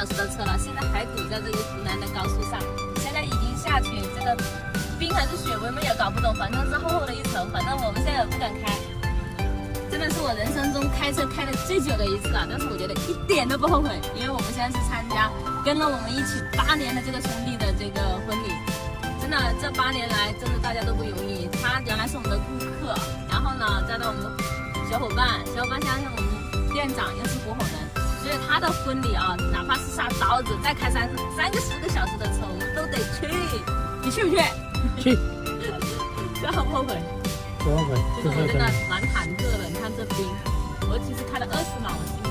时的车了，现在还堵在这个湖南的高速上。现在已经下去，这个冰还是雪，我们也搞不懂，反正是厚厚的一层，反正我们现在也不敢开。真的是我人生中开车开的最久的一次了，但是我觉得一点都不后悔，因为我们现在是参加跟了我们一起8年的这个兄弟的这个婚礼。真的，这8年来真的大家都不容易。他原来是我们的顾客，然后呢，再到我们小伙伴现在是我们店长，又是合伙人，所以他的婚礼啊，哪怕是下刀子再开30个小时的车，我们都得去。你去不去？去。这后不后悔？不后悔。就是我真的蛮忐忑的。你看这冰，我其实开了20码，我